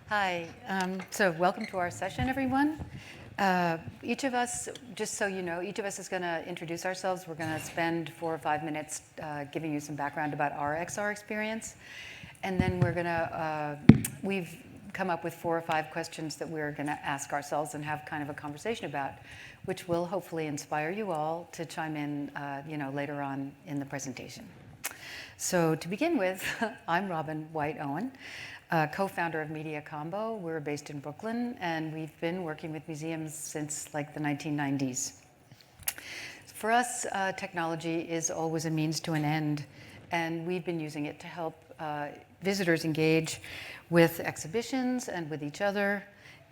Hi. So welcome to our session, everyone. Each of us, just so you know, each of us is going to introduce ourselves. We're going to spend 4 or 5 minutes giving you some background about our XR experience. And then we've come up with 4 or 5 questions that we're going to ask ourselves and have kind of a conversation about, which will hopefully inspire you all to chime in later on in the presentation. So to begin with, I'm Robin White-Owen, co-founder of Media Combo. We're based in Brooklyn, and we've been working with museums since like the 1990s. For us, technology is always a means to an end, and we've been using it to help visitors engage with exhibitions and with each other,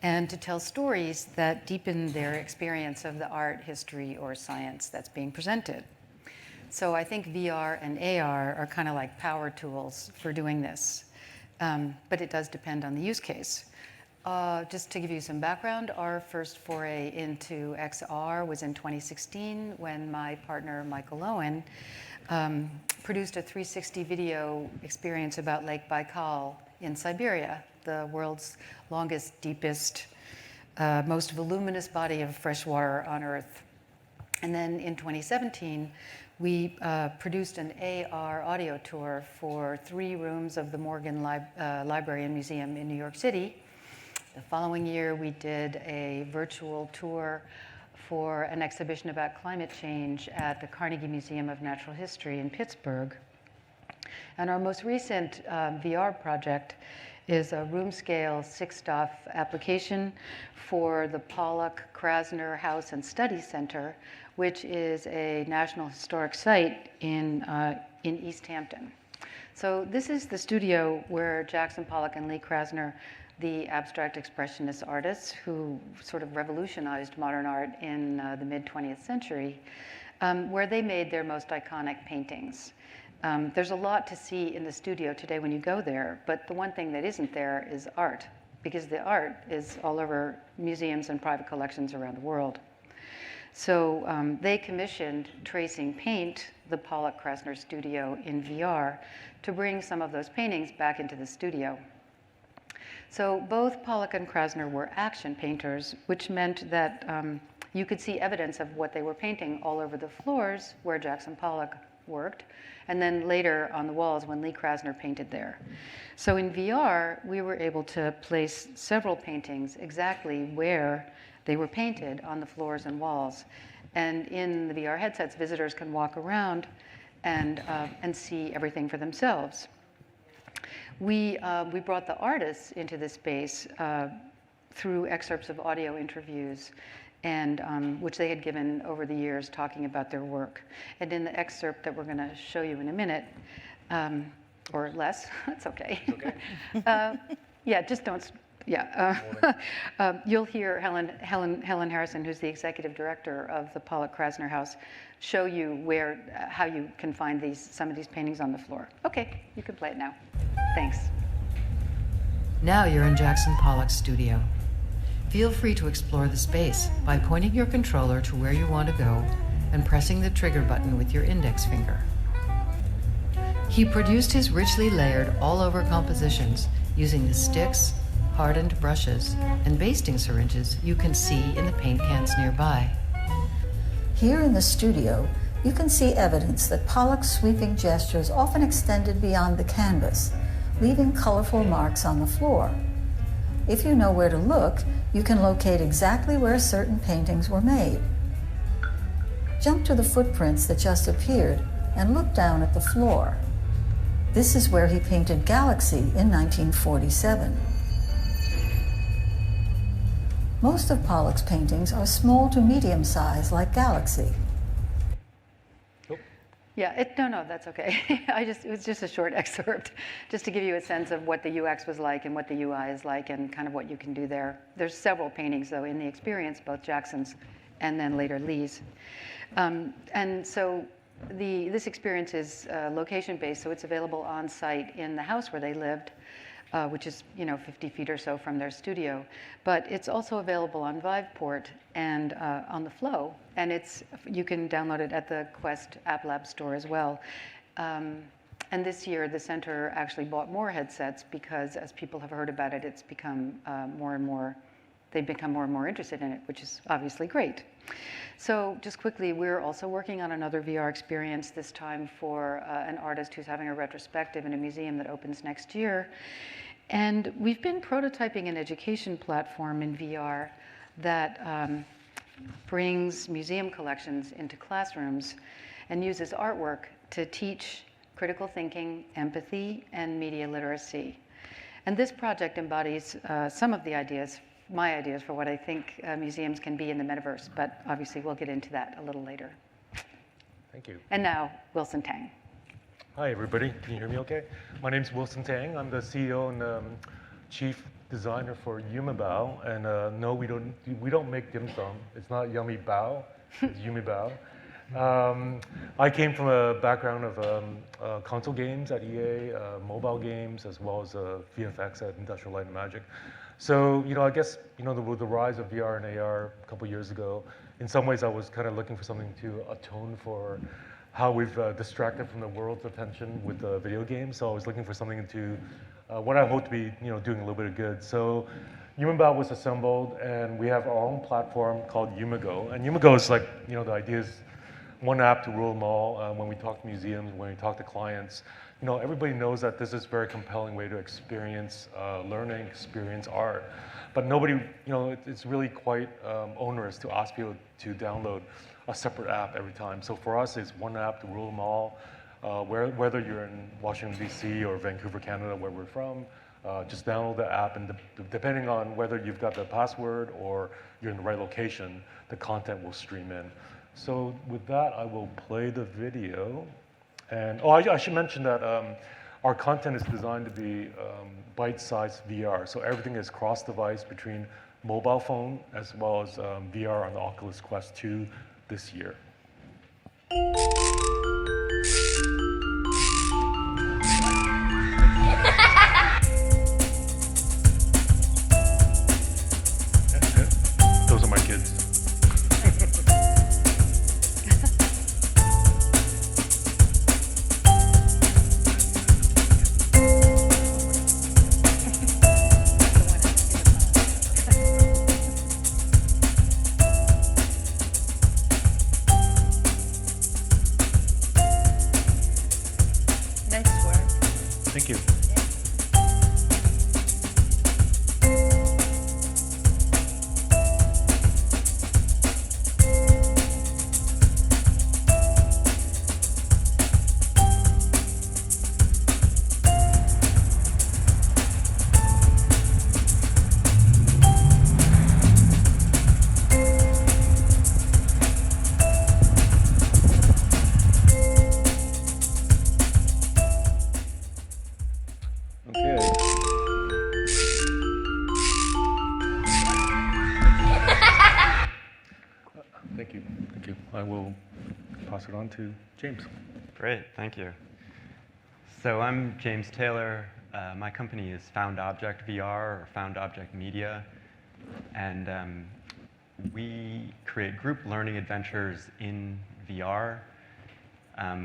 and to tell stories that deepen their experience of the art, history, or science that's being presented. So I think VR and AR are kind of like power tools for doing this. But it does depend on the use case. Just to give you some background, our first foray into XR was in 2016 when my partner, Michael Owen, produced a 360 video experience about Lake Baikal in Siberia, the world's longest, deepest, most voluminous body of fresh water on Earth. And then in 2017, we produced an AR audio tour for 3 rooms of the Morgan Library and Museum in New York City. The following year, we did a virtual tour for an exhibition about climate change at the Carnegie Museum of Natural History in Pittsburgh. And our most recent VR project is a room-scale 6DoF application for the Pollock Krasner House and Study Center, which is a National Historic Site in East Hampton. So this is the studio where Jackson Pollock and Lee Krasner, the abstract expressionist artists who sort of revolutionized modern art in the mid-20th century, where they made their most iconic paintings. There's a lot to see in the studio today when you go there, but the one thing that isn't there is art, because the art is all over museums and private collections around the world. So they commissioned Tracing Paint, the Pollock Krasner studio in VR, to bring some of those paintings back into the studio. So both Pollock and Krasner were action painters, which meant that you could see evidence of what they were painting all over the floors where Jackson Pollock worked, and then later on the walls when Lee Krasner painted there. So in VR, we were able to place several paintings exactly where they were painted on the floors and walls. And in the VR headsets, visitors can walk around and see everything for themselves. We brought the artists into this space through excerpts of audio interviews, and which they had given over the years talking about their work. And in the excerpt that we're going to show you in a minute, or less, that's okay. Okay. Yeah, just don't. Yeah, you'll hear Helen Harrison, who's the executive director of the Pollock Krasner House, show you how you can find some of these paintings on the floor. Okay, you can play it now. Thanks. Now you're in Jackson Pollock's studio. Feel free to explore the space by pointing your controller to where you want to go and pressing the trigger button with your index finger. He produced his richly layered all-over compositions using the sticks, hardened brushes, and basting syringes you can see in the paint cans nearby. Here in the studio, you can see evidence that Pollock's sweeping gestures often extended beyond the canvas, leaving colorful marks on the floor. If you know where to look, you can locate exactly where certain paintings were made. Jump to the footprints that just appeared and look down at the floor. This is where he painted Galaxy in 1947. Most of Pollock's paintings are small to medium size, like Galaxy. Yeah, no, that's okay. It was just a short excerpt, just to give you a sense of what the UX was like and what the UI is like and kind of what you can do there. There's several paintings, though, in the experience, both Jackson's and then later Lee's. And so this experience is location-based, so it's available on site in the house where they lived, which is 50 feet or so from their studio. But it's also available on Viveport and on the Flow, and you can download it at the Quest App Lab store as well. And this year, the center actually bought more headsets because as people have heard about it, it's become they've become more and more interested in it, which is obviously great. So just quickly, we're also working on another VR experience, this time for an artist who's having a retrospective in a museum that opens next year. And we've been prototyping an education platform in VR that brings museum collections into classrooms and uses artwork to teach critical thinking, empathy, and media literacy. And this project embodies some of the ideas, my ideas for what I think museums can be in the metaverse, but obviously we'll get into that a little later. Thank you. And now, Wilson Tang. Hi, everybody. Can you hear me okay? My name's Wilson Tang. I'm the CEO and chief designer for Yumibao. And no, we don't make dim sum. It's not Yummy Bao. It's Yumibao. I came from a background of console games at EA, mobile games, as well as VFX at Industrial Light and Magic. So, I guess, with the rise of VR and AR a couple years ago, in some ways I was kind of looking for something to atone for how we've distracted from the world's attention with video games. So I was looking for something to, what I hope to be, doing a little bit of good. So Yumibao was assembled, and we have our own platform called Yumigo. And Yumigo is like, the idea is one app to rule them all. When we talk to museums, when we talk to clients, everybody knows that this is a very compelling way to experience learning, experience art. But nobody, it's really quite onerous to ask people to download a separate app every time. So for us, it's one app to rule them all. Whether you're in Washington, D.C. or Vancouver, Canada, where we're from, just download the app, and depending on whether you've got the password or you're in the right location, the content will stream in. So with that, I will play the video. And I should mention that our content is designed to be bite-sized VR. So everything is cross-device between mobile phone as well as VR on the Oculus Quest 2 this year. Those are my kids. Thank you. Thank you. I will pass it on to James. Great, thank you. So I'm James Taylor. My company is Found Object VR, or Found Object Media, and we create group learning adventures in VR.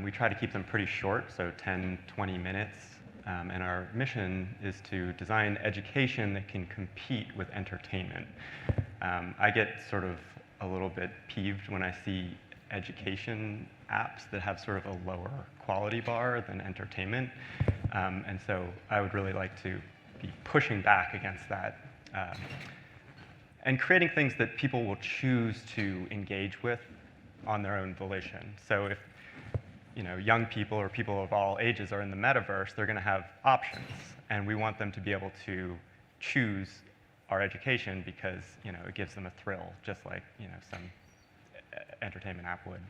We try to keep them pretty short, so 10, 20 minutes, and our mission is to design education that can compete with entertainment. I get sort of a little bit peeved when I see education apps that have sort of a lower quality bar than entertainment. And so I would really like to be pushing back against that and creating things that people will choose to engage with on their own volition. So if young people or people of all ages are in the metaverse, they're going to have options, and we want them to be able to choose our education because it gives them a thrill, just like some entertainment app would.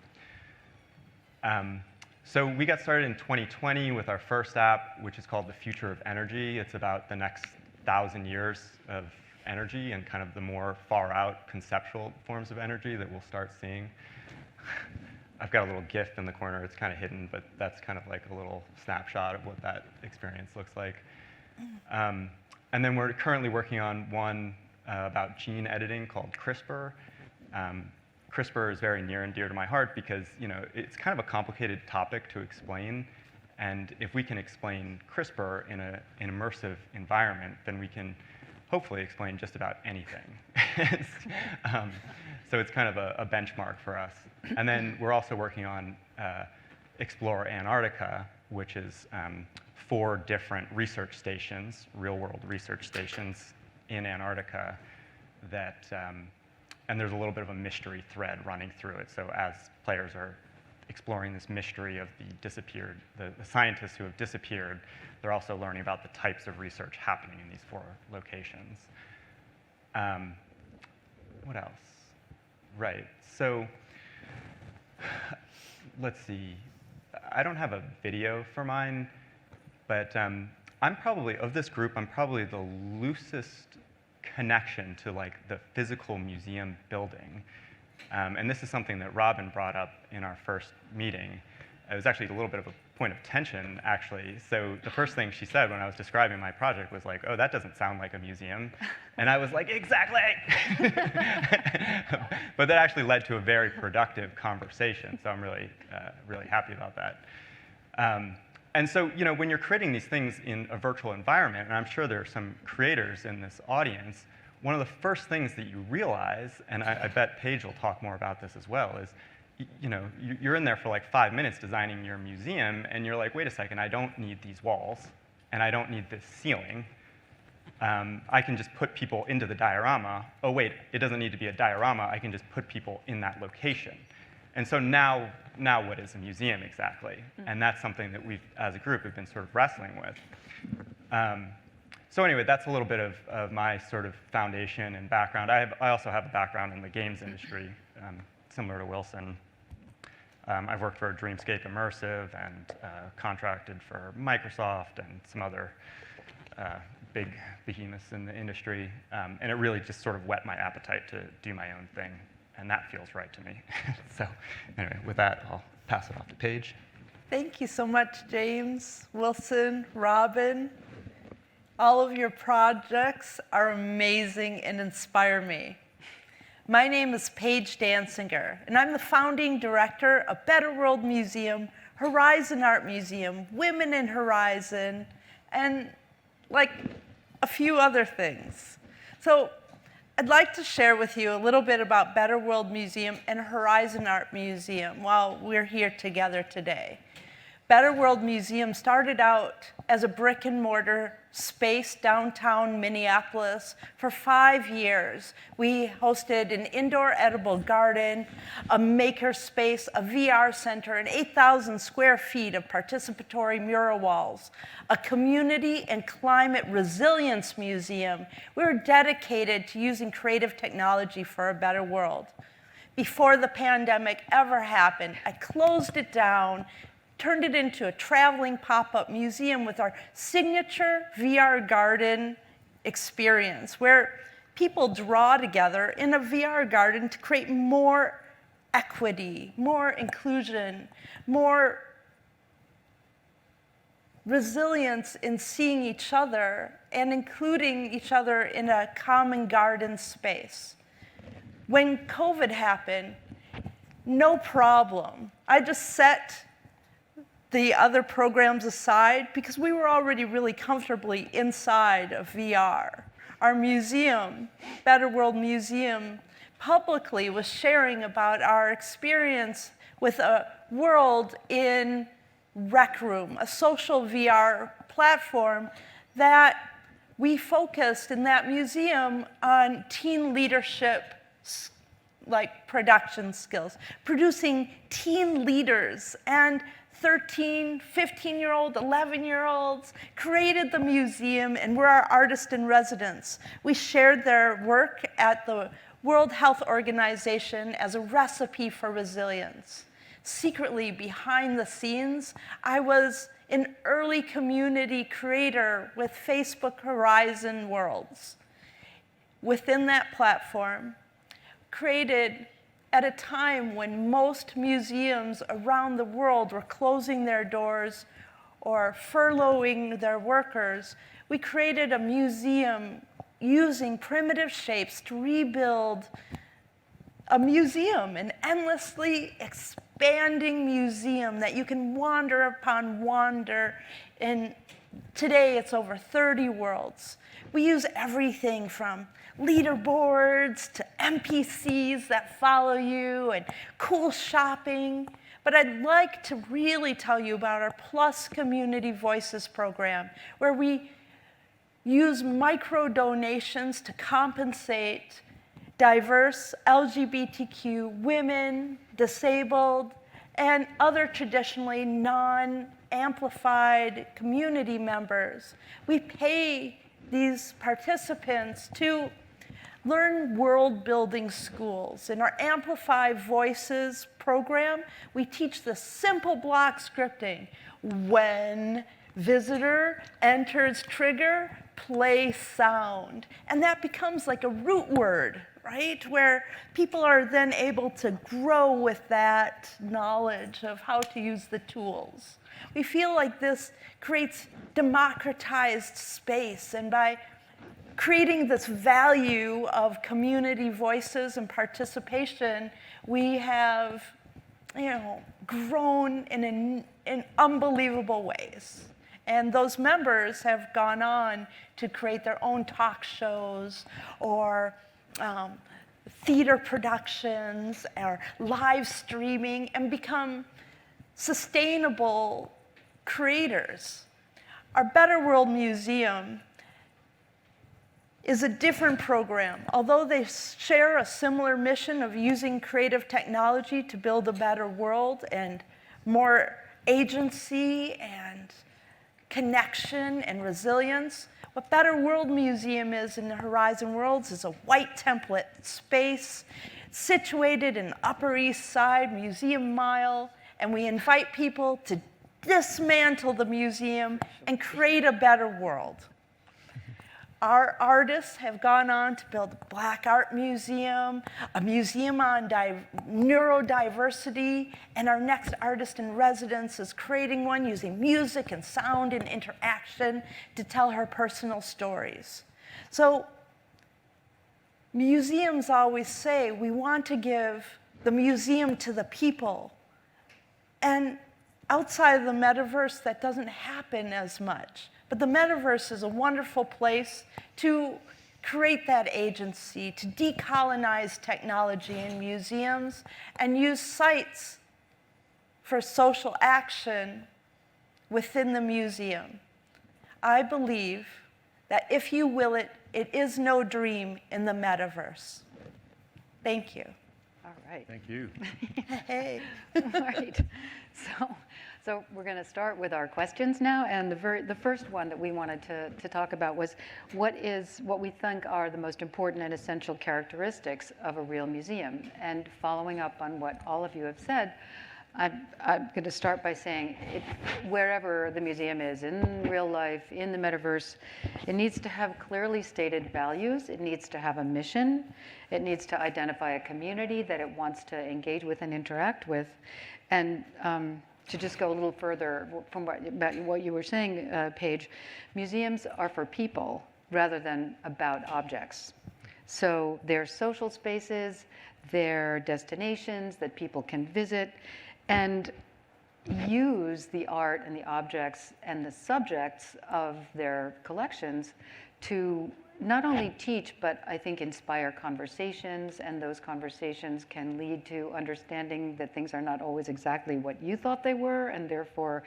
So we got started in 2020 with our first app, which is called The Future of Energy. It's about the next 1,000 years of energy and kind of the more far out conceptual forms of energy that we'll start seeing. I've got a little GIF in the corner. It's kind of hidden, but that's kind of like a little snapshot of what that experience looks like. And then we're currently working on one about gene editing called CRISPR. CRISPR is very near and dear to my heart because it's kind of a complicated topic to explain, And if we can explain CRISPR in an immersive environment, then we can hopefully explain just about anything. So it's kind of a benchmark for us. And then we're also working on Explore Antarctica, which is 4 different research stations, real-world research stations in Antarctica that, and there's a little bit of a mystery thread running through it. So as players are exploring this mystery of the scientists who have disappeared, they're also learning about the types of research happening in these 4 locations. What else? Right, so let's see. I don't have a video for mine, but I'm probably, of this group, I'm probably the loosest connection to like the physical museum building. And this is something that Robin brought up in our first meeting. It was actually a little bit of a point of tension, actually. So the first thing she said when I was describing my project was like, oh, that doesn't sound like a museum. And I was like, exactly! But that actually led to a very productive conversation, so I'm really, really happy about that. And so, you know, when you're creating these things in a virtual environment, and I'm sure there are some creators in this audience, one of the first things that you realize, and I bet Paige will talk more about this as well, is you know, you're in there for like 5 minutes designing your museum, and you're like, wait a second, I don't need these walls, and I don't need this ceiling. I can just put people into the diorama. Oh wait, it doesn't need to be a diorama, I can just put people in that location. And so now what is a museum exactly? And that's something that we've, as a group, have been sort of wrestling with. So anyway, that's a little bit of my sort of foundation and background. I also have a background in the games industry, similar to Wilson. I've worked for Dreamscape Immersive and contracted for Microsoft and some other big behemoths in the industry. And it really just sort of whet my appetite to do my own thing. And that feels right to me. So anyway, with that, I'll pass it off to Paige. Thank you so much, James, Wilson, Robin. All of your projects are amazing and inspire me. My name is Paige Dinger, and I'm the founding director of Better World Museum, Horizon Art Museum, Women in Horizon, and like a few other things. So I'd like to share with you a little bit about Better World Museum and Horizon Art Museum while we're here together today. Better World Museum started out as a brick and mortar space downtown Minneapolis for 5 years. We hosted an indoor edible garden, a maker space, a VR center, and 8,000 square feet of participatory mural walls, a community and climate resilience museum. We were dedicated to using creative technology for a better world. Before the pandemic ever happened, I closed it down, turned it into a traveling pop-up museum with our signature VR garden experience, where people draw together in a VR garden to create more equity, more inclusion, more resilience in seeing each other and including each other in a common garden space. When COVID happened, no problem. I just set the other programs aside because we were already really comfortably inside of VR. Our museum, Better World Museum, publicly was sharing about our experience with a world in Rec Room, a social VR platform that we focused in that museum on teen leadership, like production skills, producing teen leaders, and 13, 15-year-old, 11-year-olds created the museum and were our artists in residence. We shared their work at the World Health Organization as a recipe for resilience. Secretly, behind the scenes, I was an early community creator with Facebook Horizon Worlds. Within that platform, created at a time when most museums around the world were closing their doors or furloughing their workers, we created a museum using primitive shapes to rebuild a museum, an endlessly expanding museum that you can wander upon wander. And today it's over 30 worlds. We use everything from leaderboards to NPCs that follow you and cool shopping. But I'd like to really tell you about our Plus Community Voices program, where we use micro donations to compensate diverse LGBTQ women, disabled, and other traditionally non-amplified community members. We pay these participants to learn world-building skills. In our Amplify Voices program, we teach the simple block scripting. When visitor enters trigger, play sound. And that becomes like a root word, right? Where people are then able to grow with that knowledge of how to use the tools. We feel like this creates democratized space, and by creating this value of community voices and participation, we have, grown in unbelievable ways. And those members have gone on to create their own talk shows or theater productions or live streaming and become sustainable creators. Our Better World Museum is a different program. Although they share a similar mission of using creative technology to build a better world and more agency and connection and resilience, what Better World Museum is in the Horizon Worlds is a white template space situated in Upper East Side Museum Mile, and we invite people to dismantle the museum and create a better world. Our artists have gone on to build a Black Art Museum, a museum on neurodiversity, and our next artist in residence is creating one using music and sound and interaction to tell her personal stories. So museums always say we want to give the museum to the people. And outside of the metaverse, that doesn't happen as much. But the metaverse is a wonderful place to create that agency, to decolonize technology in museums and use sites for social action within the museum. I believe that if you will it, it is no dream in the metaverse. Thank you. All right. Thank you. Hey. All right. So we're going to start with our questions now, and the first one that we wanted to talk about was what we think are the most important and essential characteristics of a real museum. And following up on what all of you have said, I'm going to start by saying wherever the museum is, in real life, in the metaverse, it needs to have clearly stated values. It needs to have a mission. It needs to identify a community that it wants to engage with and interact with. And to just go a little further from about what you were saying, Paige, museums are for people rather than about objects. So they're social spaces, they're destinations that people can visit and use the art and the objects and the subjects of their collections to not only teach, but I think inspire conversations, and those conversations can lead to understanding that things are not always exactly what you thought they were, and therefore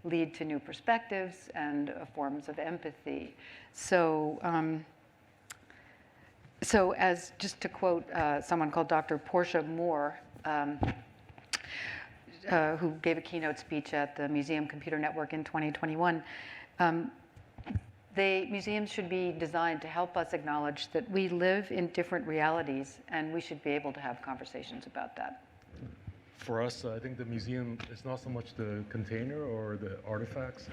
lead to new perspectives and forms of empathy. So, as just to quote someone called Dr. Portia Moore, who gave a keynote speech at the Museum Computer Network in 2021, museums should be designed to help us acknowledge that we live in different realities, and we should be able to have conversations about that. For us, I think the museum is not so much the container or the artifacts,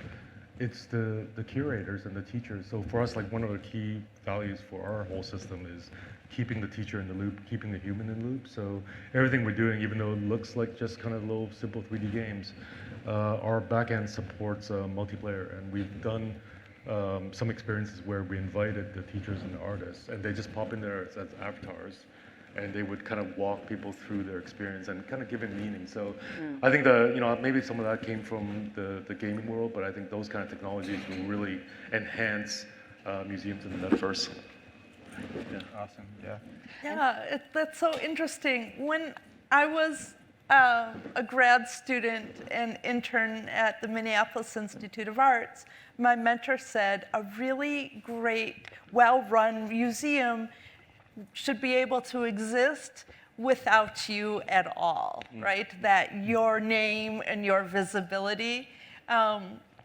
it's the curators and the teachers. So for us, like one of the key values for our whole system is keeping the teacher in the loop, keeping the human in the loop. So everything we're doing, even though it looks like just kind of little simple 3D games, our backend supports multiplayer, and we've done some experiences where we invited the teachers and the artists, and they just pop in there as avatars. and they would kind of walk people through their experience and kind of give it meaning. So I think that, maybe some of that came from the gaming world, but I think those kind of technologies will really enhance museums in the metaverse. Yeah. Awesome. Yeah. Yeah, that's so interesting. When I was a grad student and intern at the Minneapolis Institute of Arts, my mentor said a really great, well-run museum should be able to exist without you at all, right? That your name and your visibility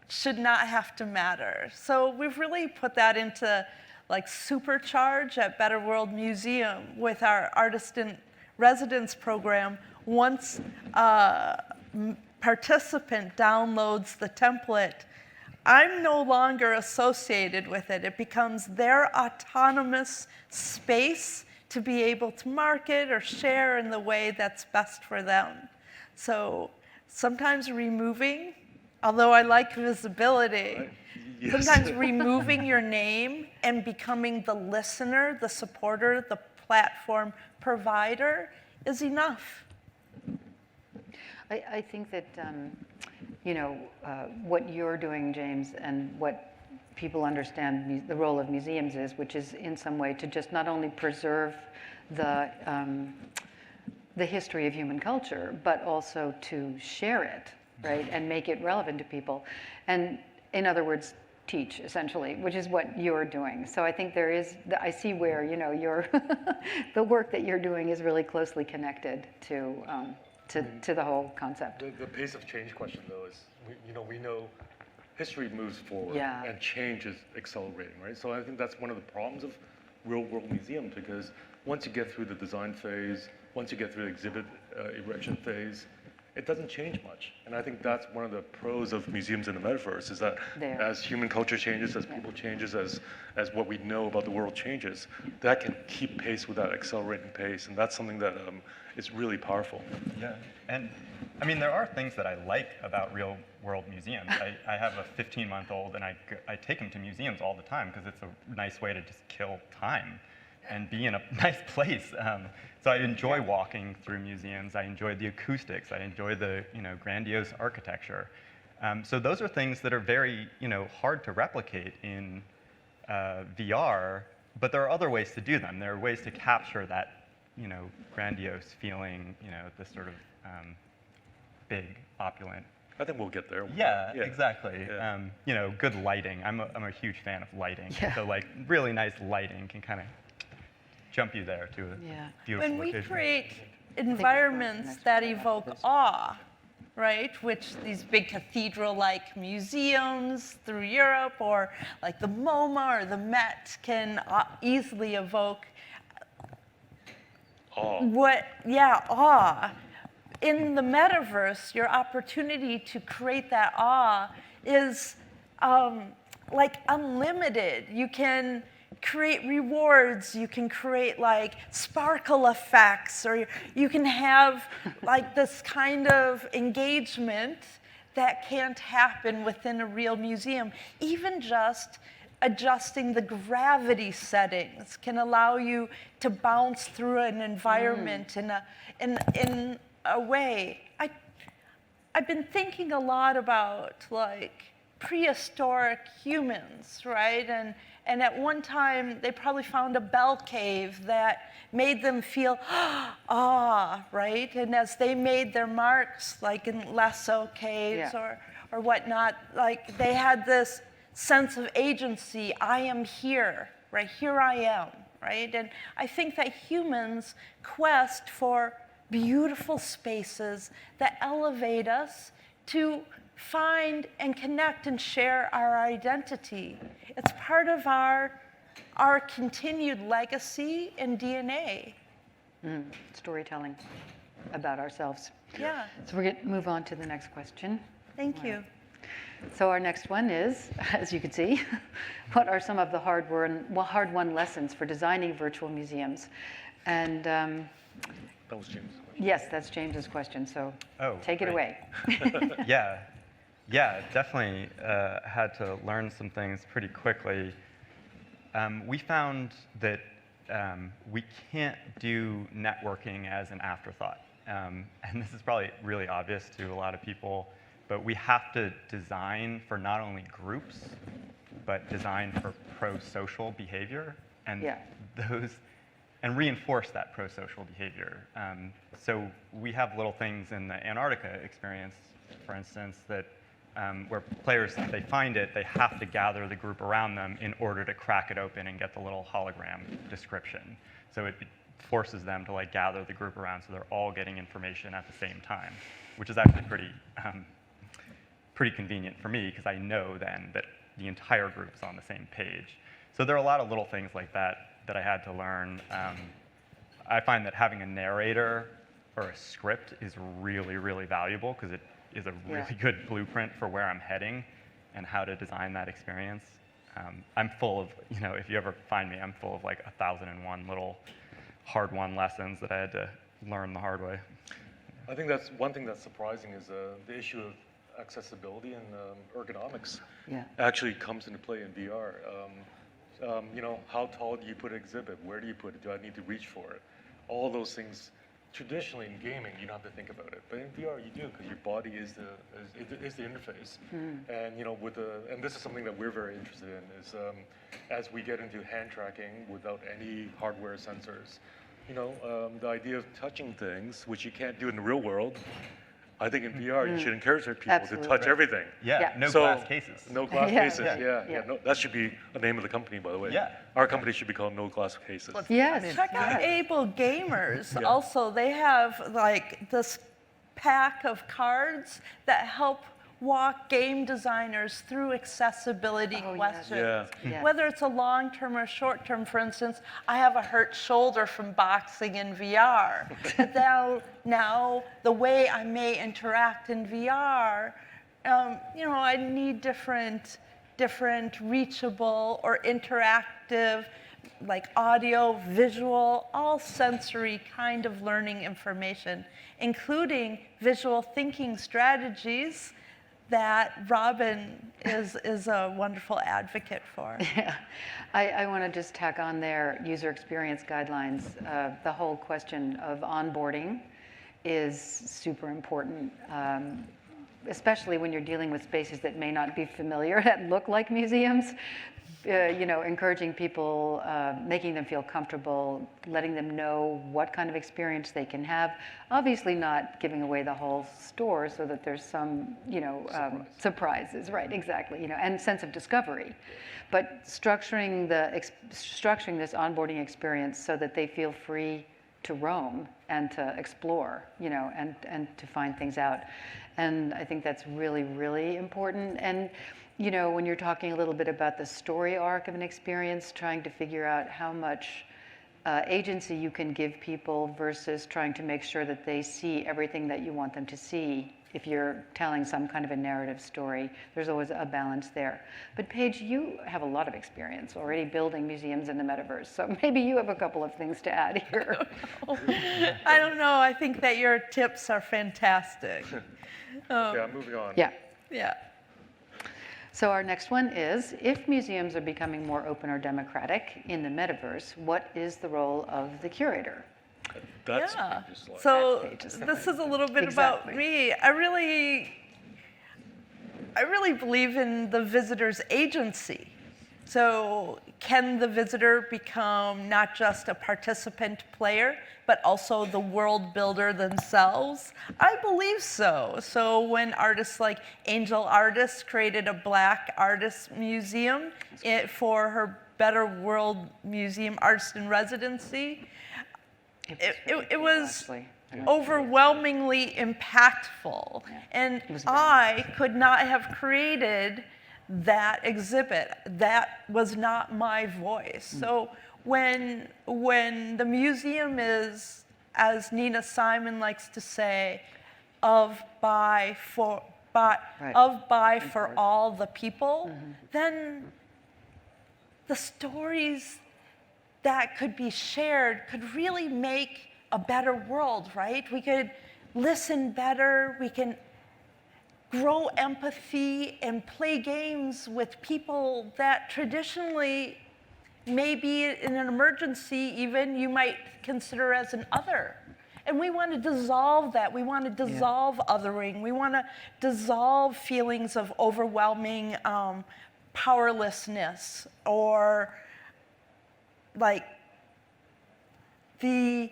should not have to matter. So we've really put that into like supercharge at Better World Museum with our Artist in Residence program. Once a participant downloads the template, I'm no longer associated with it. It becomes their autonomous space to be able to market or share in the way that's best for them. So sometimes removing, although I like visibility, Yes. sometimes removing your name and becoming the listener, the supporter, the platform provider is enough. I think that, what you're doing, James, and what people understand the role of museums is, which is in some way to just not only preserve the history of human culture, but also to share it, right, and make it relevant to people. And in other words, teach, essentially, which is what you're doing. So I think I see where, your the work that you're doing is really closely connected to the whole concept. The pace of change question, though, is we know history moves forward and change is accelerating, right? So I think that's one of the problems of real-world museums, because once you get through the design phase, once you get through the exhibit erection phase, it doesn't change much. And I think that's one of the pros of museums in the metaverse, is that as human culture changes, as people changes, as what we know about the world changes, that can keep pace with that accelerating pace. And that's something that is really powerful. Yeah, and I mean, there are things that I like about real world museums. I have a 15-month-old, and I take him to museums all the time because it's a nice way to just kill time and be in a nice place. So I enjoy walking through museums. I enjoy the acoustics. I enjoy the grandiose architecture. So those are things that are very hard to replicate in VR, but there are other ways to do them. There are ways to capture that grandiose feeling, this sort of big, opulent. I think we'll get there. Yeah, exactly. Yeah. Good lighting. I'm a huge fan of lighting. Yeah. So like really nice lighting can kind of jump you there to a beautiful When we location. create environments that evoke awe, right, which these big cathedral-like museums through Europe, or like the MoMA or the Met can easily evoke Awe. awe. In the metaverse, your opportunity to create that awe is like unlimited. You can create rewards, you can create like sparkle effects, or you can have like this kind of engagement that can't happen within a real museum. Even just adjusting the gravity settings can allow you to bounce through an environment in a way. I've been thinking a lot about like prehistoric humans, right? And at one time, they probably found a bell cave that made them feel awe, right? And as they made their marks, like in Lasso caves or whatnot, like they had this sense of agency. I am here, right? Here I am, right? And I think that humans quest for beautiful spaces that elevate us to find and connect and share our identity. It's part of our continued legacy and DNA. Storytelling about ourselves. Yeah. So we're going to move on to the next question. Thank you. So our next one is, as you can see, what are some of the hard-won lessons for designing virtual museums? And That was James' question. yes, that's James's question. So take it away. Yeah, definitely had to learn some things pretty quickly. We found that we can't do networking as an afterthought. And this is probably really obvious to a lot of people, but we have to design for not only groups, but design for pro-social behavior, and and reinforce that pro-social behavior. So we have little things in the Antarctica experience, for instance, that where players, if they find it, they have to gather the group around them in order to crack it open and get the little hologram description. So it forces them to gather the group around so they're all getting information at the same time, which is actually pretty convenient for me because I know then that the entire group is on the same page. So there are a lot of little things like that that I had to learn. I find that having a narrator or a script is really, really valuable because it is a really good blueprint for where I'm heading and how to design that experience. I'm full of, if you ever find me, I'm full of 1,001 little hard-won lessons that I had to learn the hard way. I think that's one thing that's surprising is the issue of accessibility and ergonomics actually comes into play in VR. How tall do you put an exhibit? Where do you put it? Do I need to reach for it? All those things. Traditionally in gaming, you don't have to think about it, but in VR you do because your body is the interface. And and this is something that we're very interested in is as we get into hand tracking without any hardware sensors, the idea of touching things which you can't do in the real world. I think in VR you should encourage people to touch everything. No glass cases. No glass cases. No, that should be the name of the company, by the way. Our company should be called No Glass Cases. Check out Able Gamers. Also, they have this pack of cards that help walk game designers through accessibility questions. Whether it's a long-term or short-term, for instance, I have a hurt shoulder from boxing in VR. now the way I may interact in VR, I need different reachable or interactive, like audio, visual, all sensory kind of learning information, including visual thinking strategies that Robin is a wonderful advocate for. I want to just tack on there user experience guidelines. The whole question of onboarding is super important, especially when you're dealing with spaces that may not be familiar, that look like museums. Encouraging people, making them feel comfortable, letting them know what kind of experience they can have. Obviously not giving away the whole store so that there's some, surprises, right, exactly, and sense of discovery. But structuring this onboarding experience so that they feel free to roam and to explore, and to find things out. And I think that's really, really important. And when you're talking a little bit about the story arc of an experience, trying to figure out how much agency you can give people versus trying to make sure that they see everything that you want them to see. If you're telling some kind of a narrative story, there's always a balance there. But Paige, you have a lot of experience already building museums in the metaverse, so maybe you have a couple of things to add here. I don't know. I think that your tips are fantastic. Moving on. Yeah. So our next one is, if museums are becoming more open or democratic in the metaverse, what is the role of the curator? That's so this is a little bit about me. I really believe in the visitor's agency. So can the visitor become not just a participant player, but also the world builder themselves? I believe so. So when artists like Angel Artists created a Black Artists Museum for her Better World Museum Artist in Residency, it was overwhelmingly impactful. And I could not have created that exhibit. That was not my voice. So when the museum is, as Nina Simon likes to say, of by for all the people, then the stories that could be shared could really make a better world, right? We could listen better, we can grow empathy and play games with people that traditionally maybe in an emergency even you might consider as an other. And we want to dissolve that. We want to dissolve othering. We want to dissolve feelings of overwhelming powerlessness, or like the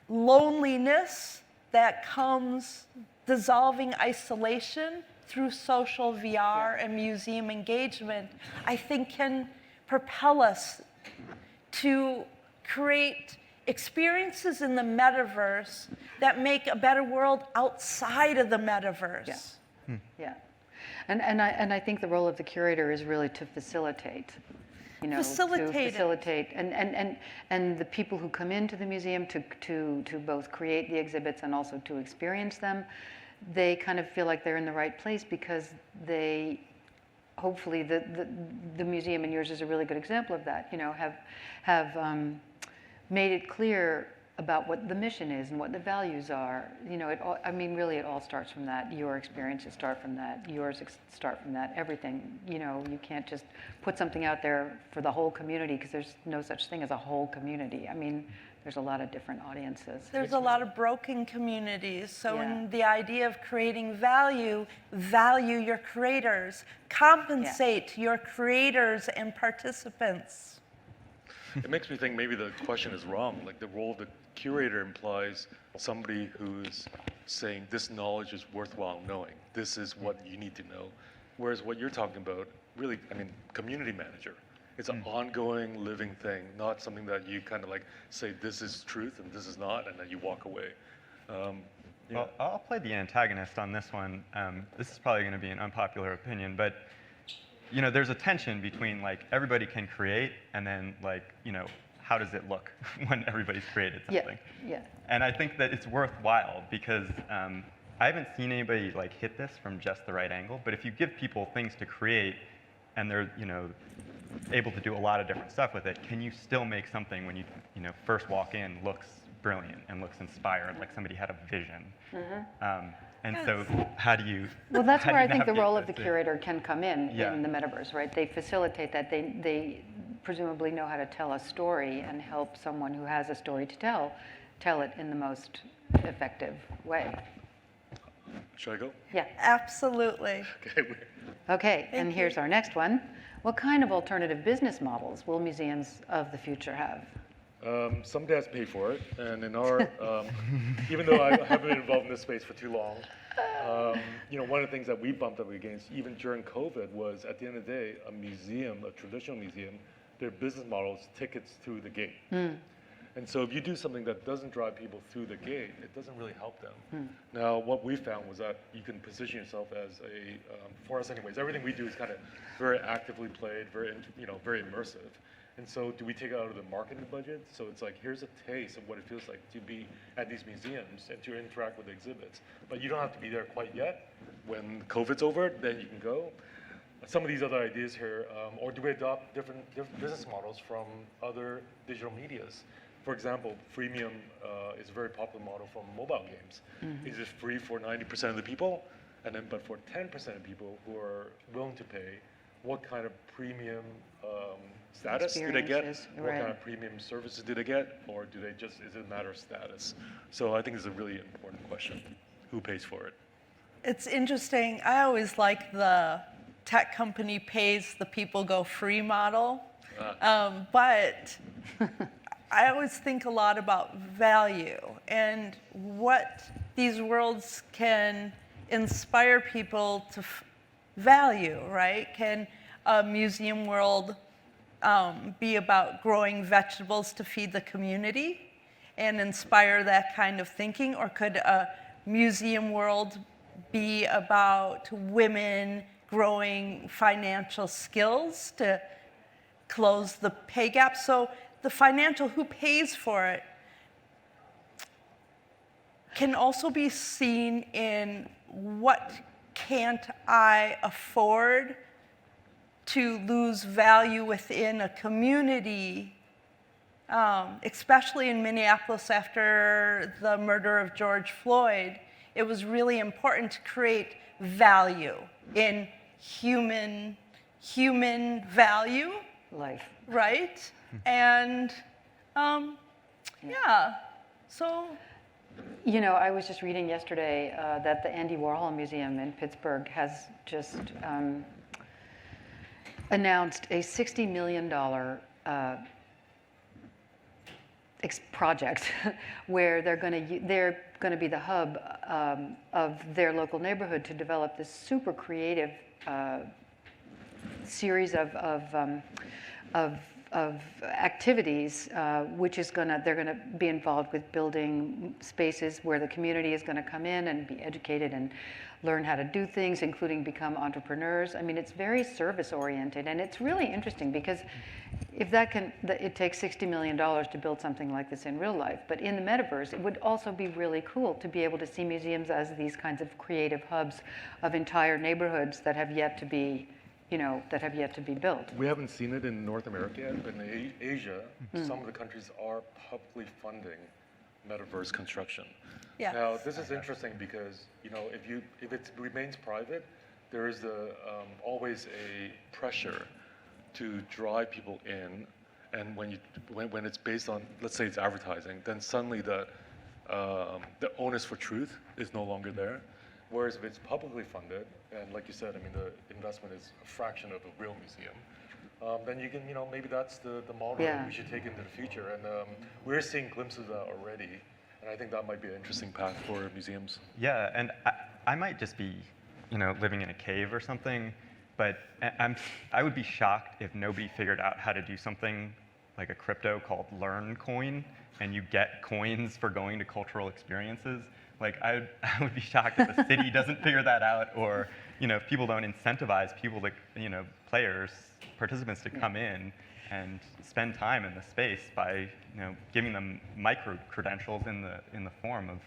loneliness that comes dissolving isolation through social VR and museum engagement, I think can propel us to create experiences in the metaverse that make a better world outside of the metaverse. Yeah. And I think the role of the curator is really to facilitate. To facilitate and the people who come into the museum to both create the exhibits and also to experience them, they kind of feel like they're in the right place because they, hopefully the museum, and yours is a really good example of that, have made it clear about what the mission is and what the values are. Really it all starts from that. Your experiences start from that. Yours start from that. Everything. You can't just put something out there for the whole community because there's no such thing as a whole community. There's a lot of different audiences. There's a lot of broken communities. So in the idea of creating value, value your creators, compensate your creators and participants. It makes me think maybe the question is wrong. Like the role of the curator implies somebody who's saying this knowledge is worthwhile knowing. This is what you need to know. Whereas what you're talking about, really, community manager. It's an ongoing, living thing, not something that you kind of like say this is truth and this is not, and then you walk away. Well, I'll play the antagonist on this one. This is probably going to be an unpopular opinion, but there's a tension between like everybody can create and then like, how does it look when everybody's created something? Yeah. And I think that it's worthwhile because I haven't seen anybody like hit this from just the right angle, but if you give people things to create and they're, able to do a lot of different stuff with it, can you still make something when you first walk in looks brilliant and looks inspired, like somebody had a vision? And so how do you... Well, that's where I think the role of the curator can come in the metaverse, right? They facilitate that. They presumably know how to tell a story and help someone who has a story to tell it in the most effective way. Should I go? Yeah. Absolutely. Okay, and here's our next one. What kind of alternative business models will museums of the future have? Somebody has to pay for it, and in our, even though I haven't been involved in this space for too long, one of the things that we bumped up against, even during COVID, was at the end of the day, a museum, a traditional museum, their business model is tickets through the gate. And so if you do something that doesn't drive people through the gate, it doesn't really help them. Now, what we found was that you can position yourself as a, for us anyways, everything we do is kind of very actively played, very immersive. And so do we take it out of the marketing budget? So it's like, here's a taste of what it feels like to be at these museums and to interact with the exhibits. But you don't have to be there quite yet. When COVID's over, then you can go. Some of these other ideas here, or do we adopt different business models from other digital medias? For example, freemium is a very popular model from mobile games. Is it free for 90% of the people? And then, but for 10% of people who are willing to pay, what kind of premium status do they get? What kind of premium services do they get? Or do they just, is it a matter of status? So I think it's a really important question. Who pays for it? It's interesting. I always like the tech company pays, the people go free model. But I always think a lot about value and what these worlds can inspire people to value, right? Can a museum world be about growing vegetables to feed the community and inspire that kind of thinking? Or could a museum world be about women growing financial skills to close the pay gap? So the financial, who pays for it, can also be seen in what can't I afford to lose value within a community, especially in Minneapolis after the murder of George Floyd. It was really important to create value in human value life. right? And yeah, so You know, I was just reading yesterday that the Andy Warhol Museum in Pittsburgh has just announced a $60 million project where they're going to be the hub of their local neighborhood to develop this super creative series of activities, which is they're gonna be involved with building spaces where the community is gonna come in and be educated and learn how to do things, including become entrepreneurs. I mean, it's very service oriented, and it's really interesting because if it takes $60 million to build something like this in real life, but in the metaverse, it would also be really cool to be able to see museums as these kinds of creative hubs of entire neighborhoods that have yet to be built. We haven't seen it in North America yet, but in Asia, some of the countries are publicly funding metaverse construction. yes. Now, this is interesting because, you know, if it remains private, there is always a pressure to drive people in, and when it's based on, let's say it's advertising, then suddenly the onus for truth is no longer there. Whereas if it's publicly funded, and like you said, I mean, the investment is a fraction of a real museum, then you can, you know, maybe that's the model that we should take into the future. And we're seeing glimpses of that already, and I think that might be an interesting path for museums. Yeah, and I might just be, you know, living in a cave or something, but I would be shocked if nobody figured out how to do something like a crypto called Learn Coin, and you get coins for going to cultural experiences. Like, I would be shocked if the city doesn't figure that out, or, you know, if people don't incentivize people to, you know, participants to come in and spend time in the space by, you know, giving them micro credentials in the form of,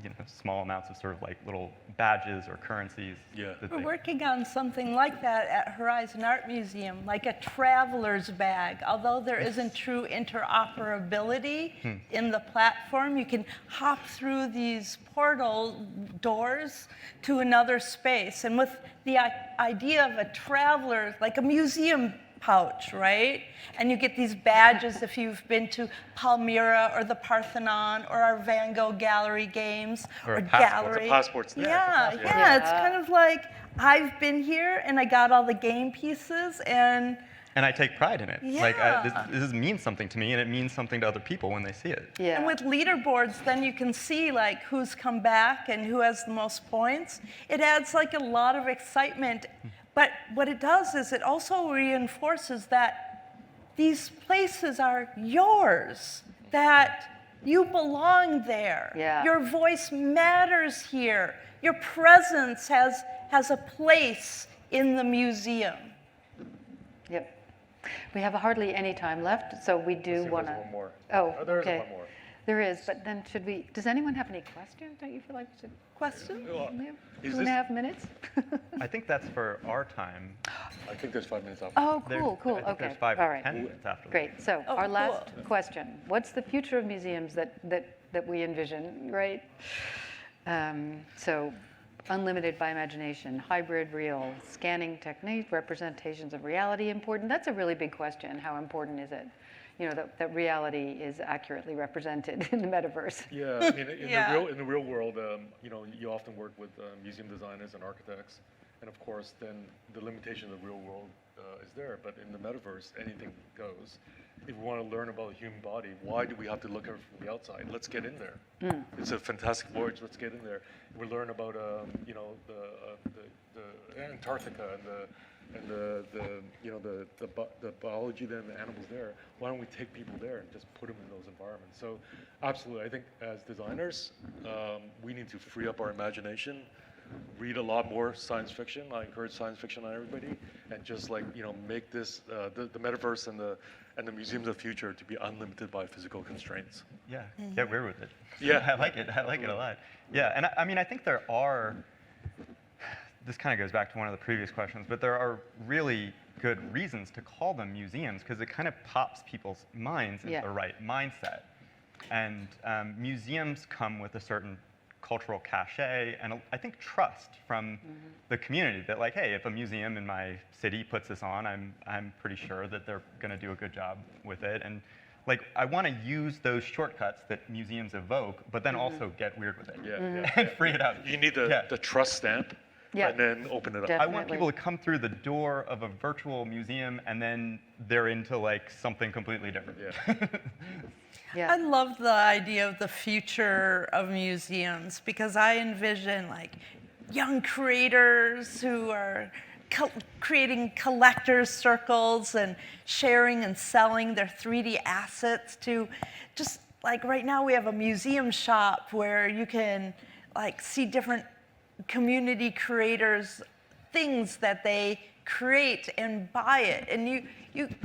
you know, small amounts of sort of like little badges or currencies. Yeah. We're working on something like that at Horizon Art Museum, like a traveler's bag. Although there isn't true interoperability in the platform, you can hop through these portal doors to another space. And with the idea of a traveler, like a museum pouch, right? And you get these badges if you've been to Palmyra or the Parthenon or our Van Gogh gallery games Or gallery. It's a passport. Yeah, it's kind of like I've been here and I got all the game pieces and I take pride in it. Like, Yeah. this means something to me, and it means something to other people when they see it. Yeah. And with leaderboards, then you can see like who's come back and who has the most points. It adds like a lot of excitement. But what it does is it also reinforces that these places are yours, that you belong there. Yeah. Your voice matters here. Your presence has a place in the museum. Yep. We have hardly any time left, so we do want to. There's one more. Oh, There is okay. one more. There is, but then should we? Does anyone have any questions? Don't you feel like we should? Question? We have Is 2.5 minutes. I think that's for our time. I think there's 5 minutes after. Oh, There- cool. I think Okay. there's 5 All or right. 10 minutes after. Great. So Oh, our last cool. question: what's the future of museums that we envision? Right. So, unlimited by imagination, hybrid, real, scanning technique, representations of reality important. That's a really big question. How important is it? You know, that reality is accurately represented in the metaverse. Yeah, I mean, Yeah. in the real world, you know, you often work with museum designers and architects, and of course, then the limitation of the real world is there. But in the metaverse, anything goes. If we want to learn about the human body, why do we have to look at it from the outside? Let's get in there. It's a fantastic voyage. Let's get in there. We learn about, you know, the Antarctica and the biology there and the animals there. Why don't we take people there and just put them in those environments? So, absolutely, I think as designers, we need to free up our imagination, read a lot more science fiction. I encourage science fiction on everybody, and just like, you know, make this the metaverse and the museums of the future to be unlimited by physical constraints. Yeah, get weird with it. Yeah. I like it a lot. Yeah, and I mean, I think there are, this kind of goes back to one of the previous questions, but there are really good reasons to call them museums because it kind of pops people's minds into Yeah. the right mindset. And museums come with a certain cultural cachet and I think trust from the community that like, hey, if a museum in my city puts this on, I'm pretty sure that they're going to do a good job with it. And like, I want to use those shortcuts that museums evoke, but then also get weird with it and free it out. You need the trust stamp, Yeah. and then open it up. Definitely. I want people to come through the door of a virtual museum and then they're into like something completely different. Yeah. Yeah. I love the idea of the future of museums because I envision like young creators who are creating collectors circles and sharing and selling their 3D assets to just like right now we have a museum shop where you can like see different community creators things that they create and buy it, and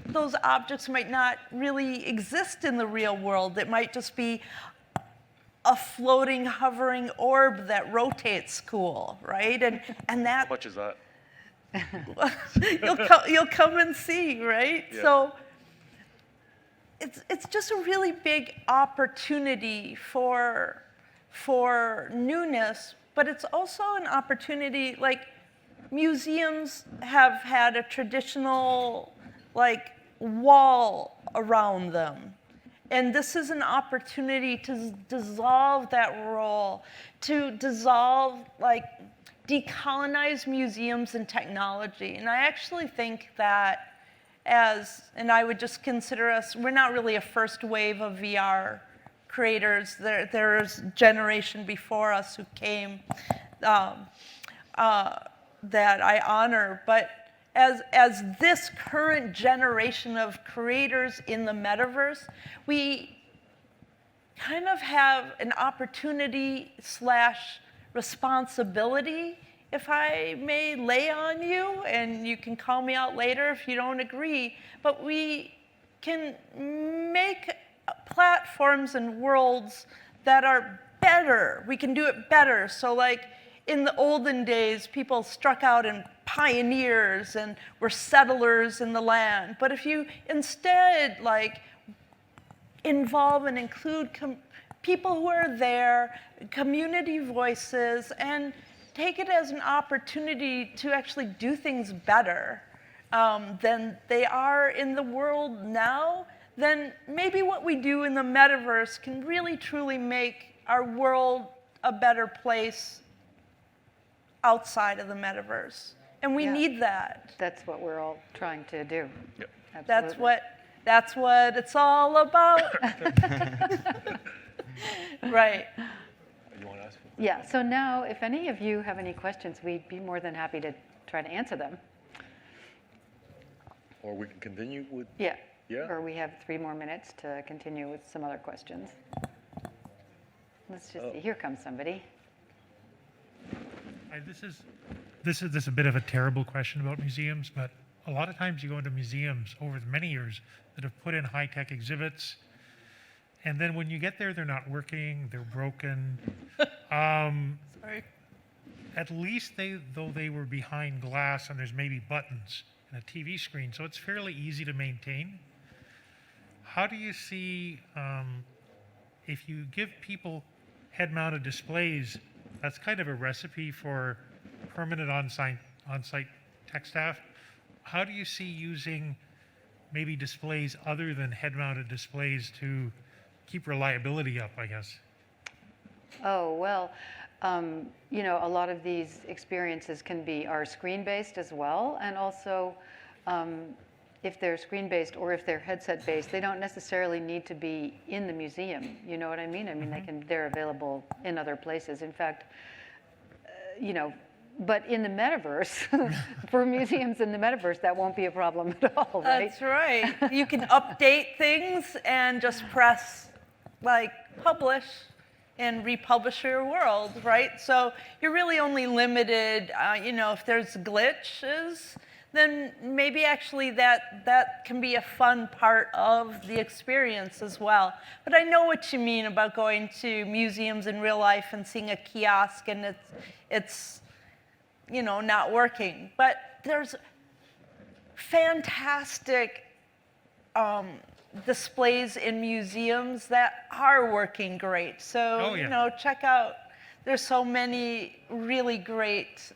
those objects might not really exist in the real world. It might just be a floating, hovering orb that rotates cool, right? And that How much is that? you'll come and see, right? Yeah. So it's just a really big opportunity for newness, but it's also an opportunity like. Museums have had a traditional like wall around them. And this is an opportunity to dissolve that role, to dissolve, like, decolonize museums and technology. And I actually think that and I would just consider us, we're not really a first wave of VR creators. There's a generation before us who came that I honor, but as this current generation of creators in the metaverse, we kind of have an opportunity / responsibility, if I may lay on you, and you can call me out later if you don't agree, but we can make platforms and worlds that are better. We can do it better. So like, in the olden days, people struck out and pioneers and were settlers in the land. But if you instead like involve and include people who are there, community voices, and take it as an opportunity to actually do things better than they are in the world now, then maybe what we do in the metaverse can really truly make our world a better place outside of the metaverse. And we need that. That's what we're all trying to do. Yep. Absolutely. That's what it's all about. Right. You want to ask? Yeah, so now if any of you have any questions, we'd be more than happy to try to answer them. Or we can continue with. Yeah. Yeah. Or we have 3 more minutes to continue with some other questions. Let's just see. Here comes somebody. This is a bit of a terrible question about museums, but a lot of times you go into museums over the many years that have put in high-tech exhibits, and then when you get there, they're not working, they're broken. Sorry. At least though they were behind glass and there's maybe buttons and a TV screen, so it's fairly easy to maintain. How do you see, if you give people head-mounted displays, that's kind of a recipe for permanent on-site tech staff. How do you see using maybe displays other than head-mounted displays to keep reliability up, I guess? Oh, well, you know, a lot of these experiences are screen-based as well, and also if they're screen-based or if they're headset-based, they don't necessarily need to be in the museum. You know what I mean? I mean, they're available in other places. In fact, you know, but in the metaverse, for museums in the metaverse, that won't be a problem at all, right? That's right. You can update things and just press like publish and republish your world, right? So you're really only limited, you know, if there's glitches, then maybe actually that can be a fun part of the experience as well. But I know what you mean about going to museums in real life and seeing a kiosk and it's you know, not working. But there's fantastic displays in museums that are working great. So, you know, check out there's so many really great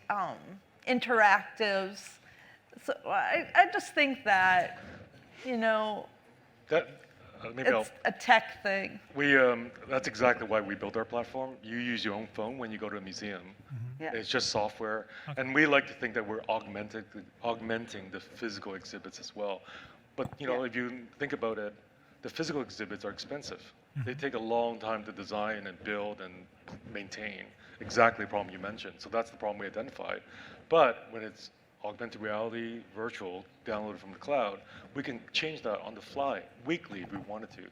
interactives. So I just think that, you know, That maybe it's a tech thing. that's exactly why we built our platform. You use your own phone when you go to a museum. Yeah. It's just software, and we like to think that we're augmenting the physical exhibits as well. But you know, if you think about it, the physical exhibits are expensive. They take a long time to design and build and maintain. Exactly the problem you mentioned. So that's the problem we identified. But when it's augmented reality, virtual, downloaded from the cloud, we can change that on the fly, weekly if we wanted to.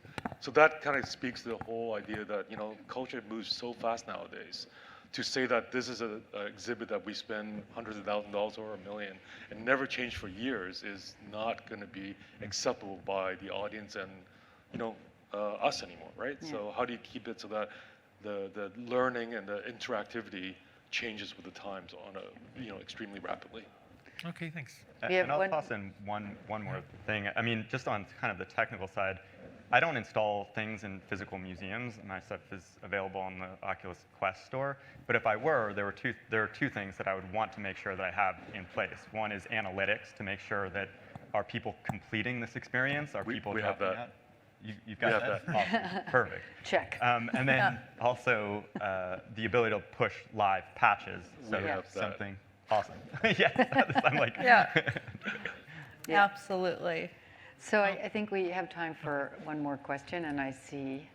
So that kind of speaks to the whole idea that, you know, culture moves so fast nowadays. To say that this is an exhibit that we spend hundreds of thousands of dollars or $1 million and never change for years is not going to be acceptable by the audience and, you know, us anymore, right? Yeah. So how do you keep it so that the learning and the interactivity changes with the times on a, you know, extremely rapidly? Okay, thanks. We have And I'll one- toss in one more thing. I mean, just on kind of the technical side, I don't install things in physical museums. My stuff is available on the Oculus Quest store. But if I were, there are two things that I would want to make sure that I have in place. One is analytics to make sure that are people completing this experience? Are people we have dropping that. out? You've got that? Awesome. Perfect. Check. And then also the ability to push live patches. So We have that. something awesome. Yes, I'm like. Yeah. Yeah. Absolutely. So I think we have time for one more question, and I see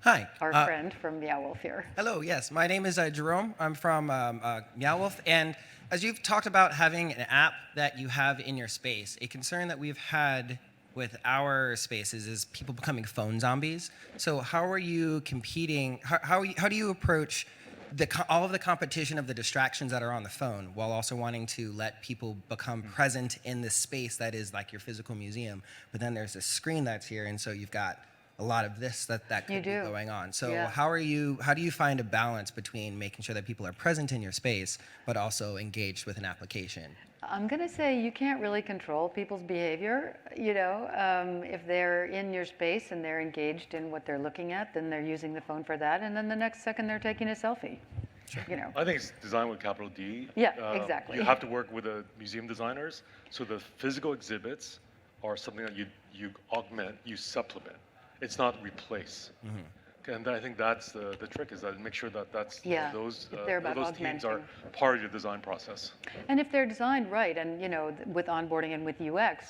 Hi. our friend from Meowwolf here. Hello, yes. My name is Jerome. I'm from Meowwolf. And as you've talked about having an app that you have in your space, a concern that we've had with our spaces is people becoming phone zombies. So how are you competing? How do you approach all of the competition of the distractions that are on the phone while also wanting to let people become present in this space that is like your physical museum? But then there's this screen that's here, and so you've got a lot of this that You could be do. going on. So Yeah. how do you find a balance between making sure that people are present in your space but also engaged with an application? I'm going to say you can't really control people's behavior. You know, if they're in your space and they're engaged in what they're looking at, then they're using the phone for that, and then the next second they're taking a selfie. Sure. You know. I think it's designed with capital D. Yeah, exactly. You have to work with the museum designers. So the physical exhibits are something that you augment, you supplement. It's not replace. And I think that's the trick, is that make sure that Yeah, those if they're about those teams are augmenting. part of your design process. And if they're designed right, and you know, with onboarding and with UX,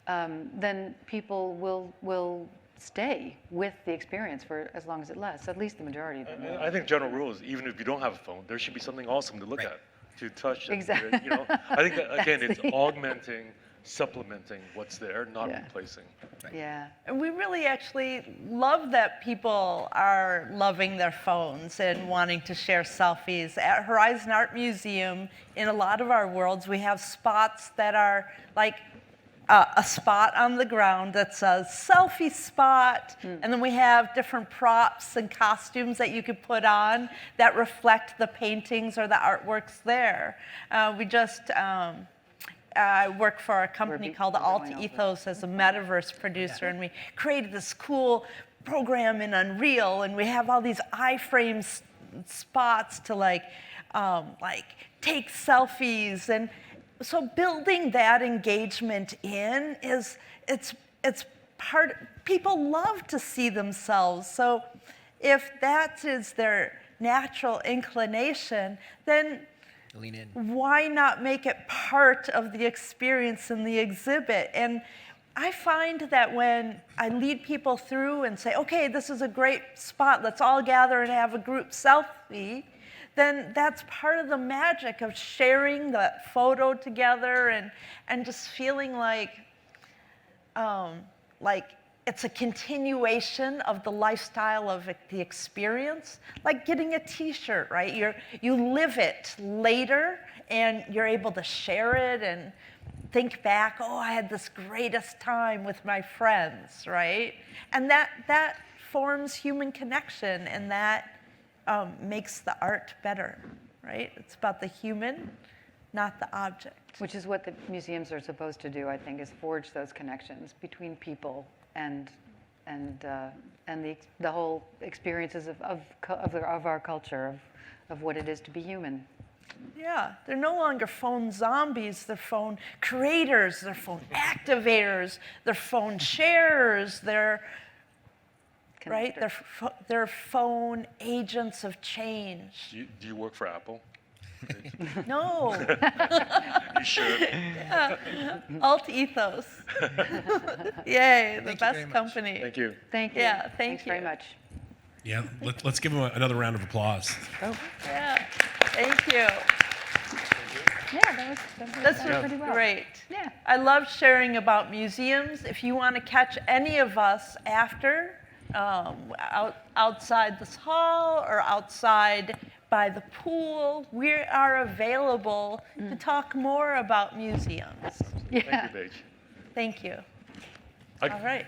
then people will stay with the experience for as long as it lasts. At least the majority of them. And I think general rule is, even if you don't have a phone, there should be something awesome to look Right. at, to touch. and, Exactly. you know, I think that, again, it's That's the- augmenting, supplementing what's there, not Yeah. replacing. Yeah. And we really actually love that people are loving their phones and wanting to share selfies. At Horizon Art Museum, in a lot of our worlds, we have spots that are like a spot on the ground that says selfie spot. And then we have different props and costumes that you could put on that reflect the paintings or the artworks there. We just I work for a company called Alt Ethos as a Metaverse producer, and we created this cool program in Unreal, and we have all these iframe spots to like take selfies. And so building that engagement in it's part, people love to see themselves. So if that is their natural inclination, then Lean in. why not make it part of the experience in the exhibit? And I find that when I lead people through and say, okay, this is a great spot, let's all gather and have a group selfie, then that's part of the magic of sharing that photo together and just feeling like it's a continuation of the lifestyle of the experience, like getting a t-shirt, right? You live it later and you're able to share it and think back, oh, I had this greatest time with my friends, right? And that forms human connection, and that makes the art better, right? It's about the human, not the object. Which is what the museums are supposed to do, I think, is forge those connections between people and the whole experiences of our culture, of what it is to be human. Yeah, they're no longer phone zombies, they're phone creators, they're phone activators, they're phone sharers, they're right? They're phone agents of change. Do you work for Apple? No. You sure? Yeah. Alt Ethos. Yay, the Thank you very best much. company. Thank you. Thank you. Yeah, Thanks very you. much. Yeah, let's give him another round of applause. Yeah, thank you. Yeah, that This went was pretty well. great. Yeah. I love sharing about museums. If you want to catch any of us after, outside this hall or outside by the pool, we are available to talk more about museums. Yeah. Thank you, Paige. Thank you. I- All right.